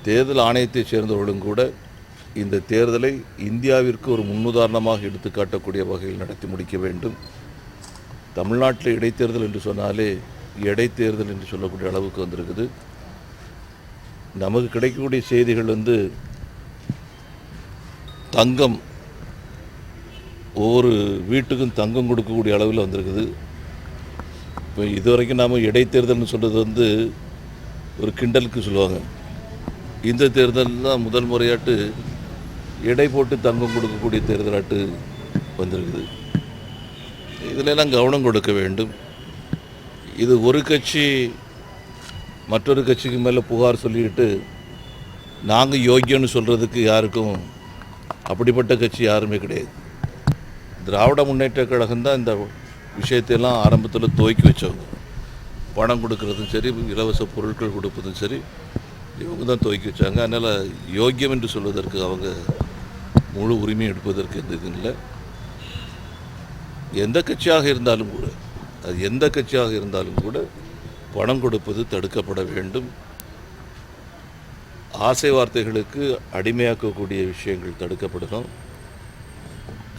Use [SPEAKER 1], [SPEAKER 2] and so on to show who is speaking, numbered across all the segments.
[SPEAKER 1] தேர்தல் ஆணையத்தைச் சேர்ந்தவர்களும் கூட இந்த தேர்தலை இந்தியாவிற்கு ஒரு முன்னுதாரணமாக எடுத்துக்காட்டக்கூடிய வகையில் நடத்தி முடிக்க வேண்டும். தமிழ்நாட்டில் இடைத்தேர்தல் என்று சொன்னாலே இடைத்தேர்தல் என்று சொல்லக்கூடிய அளவுக்கு வந்திருக்குது. நமக்கு கிடைக்கக்கூடிய செய்திகள் தங்கம், ஒவ்வொரு வீட்டுக்கும் தங்கம் கொடுக்கக்கூடிய அளவில் வந்திருக்குது. இப்போ இதுவரைக்கும் நாம் இடைத்தேர்தல்னு சொல்கிறது ஒரு கிண்டலுக்கு சொல்லுவாங்க. இந்த தேர்தல் தான் முதல் முறையாட்டு எடை போட்டு தங்கம் கொடுக்கக்கூடிய தேர்தலாட்டு வந்திருக்குது. இதிலெல்லாம் கவனம் கொடுக்க வேண்டும். இது ஒரு கட்சி மற்றொரு கட்சிக்கு மேலே புகார் சொல்லிட்டு நாங்கள் யோக்கியம்னு சொல்கிறதுக்கு யாருக்கும் அப்படிப்பட்ட கட்சி யாருமே கிடையாது. திராவிட முன்னேற்ற கழகம் தான் இந்த விஷயத்தையெல்லாம் ஆரம்பத்தில் துவக்கி வச்சவங்க. பணம் கொடுக்கறதும் சரி, இலவச பொருட்கள் கொடுப்பதும் சரி, இவங்க தான் துவக்கி வச்சாங்க. அதனால் யோக்கியம் என்று சொல்வதற்கு அவங்க முழு உரிமை எடுப்பதற்கு எந்த இது இல்லை. எந்த கட்சியாக இருந்தாலும் கூட பணம் கொடுப்பது தடுக்கப்பட வேண்டும். ஆசை வார்த்தைகளுக்கு அடிமையாக்கக்கூடிய விஷயங்கள் தடுக்கப்படணும்.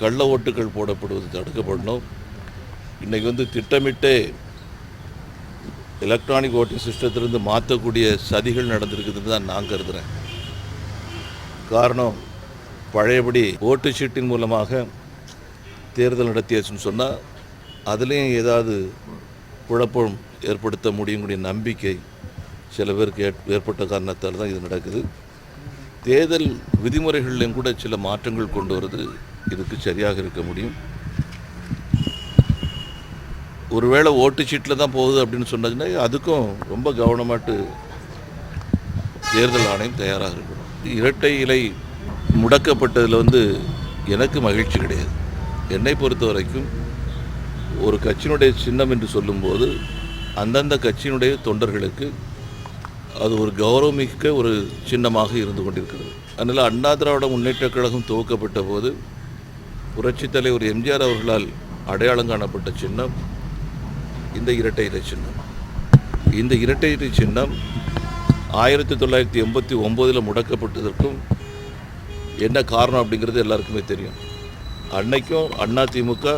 [SPEAKER 1] கள்ள ஓட்டுகள் போடப்படுவது தடுக்கப்படணும். இன்றைக்கி திட்டமிட்டே எலக்ட்ரானிக் ஓட்டிங் சிஸ்டத்திலிருந்து மாற்றக்கூடிய சதிகள் நடந்திருக்குதுன்னு தான் நான் கருதுகிறேன். காரணம், பழையபடி ஓட்டு சீட்டின் மூலமாக தேர்தல் நடத்தியாச்சுன்னு சொன்னால் அதுலேயும் ஏதாவது குழப்பம் ஏற்படுத்த முடியுங்கூடிய நம்பிக்கை சில பேருக்கு ஏற்பட்ட காரணத்தால் தான் இது நடக்குது. தேர்தல் விதிமுறைகளிலும் கூட சில மாற்றங்கள் கொண்டு வருது இதுக்கு சரியாக இருக்க முடியும். ஒருவேளை ஓட்டு சீட்டில் தான் போகுது அப்படின்னு சொன்னதுன்னா அதுக்கும் ரொம்ப கவனமாட்டு தேர்தல் ஆணையம் தயாராக இருக்கணும். இரட்டை இலை முடக்கப்பட்டதில் எனக்கு மகிழ்ச்சி கிடையாது. என்னை பொறுத்த வரைக்கும் ஒரு கட்சியினுடைய சின்னம் என்று சொல்லும்போது அந்தந்த கட்சியினுடைய தொண்டர்களுக்கு அது ஒரு கௌரவமிக்க ஒரு சின்னமாக இருந்து கொண்டிருக்கிறது. அதனால் அண்ணா திராவிட முன்னேற்றக் கழகம் துவக்கப்பட்ட போது புரட்சித் தலைவர் எம்ஜிஆர் அவர்களால் அடையாளம் காணப்பட்ட சின்னம் இந்த இரட்டை இலை சின்னம். இந்த இரட்டை இலை சின்னம் 1989 முடக்கப்பட்டதற்கும் என்ன காரணம் அப்படிங்கிறது எல்லாருக்குமே தெரியும். அன்னைக்கும் அதிமுக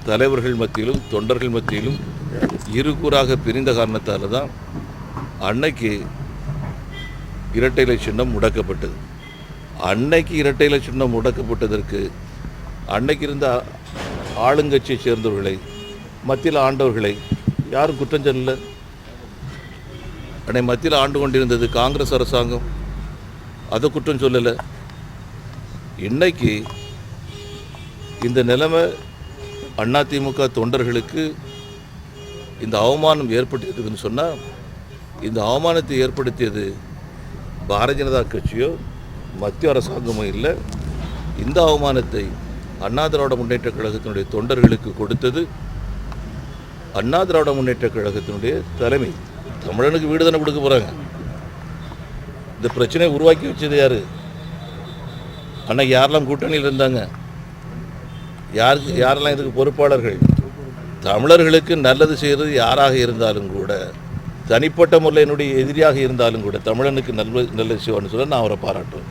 [SPEAKER 1] தலைவர்கள் மத்தியிலும் தொண்டர்கள் மத்தியிலும் இருகூறாக பிரிந்த காரணத்தால் தான் அன்னைக்கு இரட்டை இலை சின்னம் முடக்கப்பட்டது. அன்னைக்கு இரட்டை இலை சின்னம் முடக்கப்பட்டதற்கு அன்னைக்கு இருந்த ஆளுங்கட்சியை சேர்ந்தவர்களை, மத்தியில் ஆண்டவர்களை யாரும் குற்றம் சொல்லல. அன்னை மத்தியில் ஆண்டு கொண்டிருந்தது காங்கிரஸ் அரசாங்கம், அதை குற்றம் சொல்லலை. இன்னைக்கு இந்த நிலைமை அதிமுக தொண்டர்களுக்கு இந்த அவமானம் ஏற்பட்டிருக்குதுன்னு சொன்னால் இந்த அவமானத்தை ஏற்படுத்தியது பாரதிய ஜனதா கட்சியோ மத்திய அரசாங்கமோ இல்லை. இந்த அவமானத்தை அண்ணா திராவிட முன்னேற்ற கழகத்தினுடைய தொண்டர்களுக்கு கொடுத்தது அண்ணா திராவிட முன்னேற்ற கழகத்தினுடைய தலைமை. தமிழனுக்கு வீடு தானே கொடுக்க போகிறாங்க. இந்த பிரச்சனையை உருவாக்கி வச்சது யார்? அன்னைக்கு யாரெல்லாம் கூட்டணியில் இருந்தாங்க? யாரெல்லாம் இதுக்கு பொறுப்பாளர்கள்? தமிழர்களுக்கு நல்லது செய்கிறது யாராக இருந்தாலும் கூட, தனிப்பட்ட முறையில் என்னுடைய எதிரியாக இருந்தாலும் கூட தமிழனுக்கு நல்லது செய்வான்னு சொல்ல நான் அவரை பாராட்டுவேன்.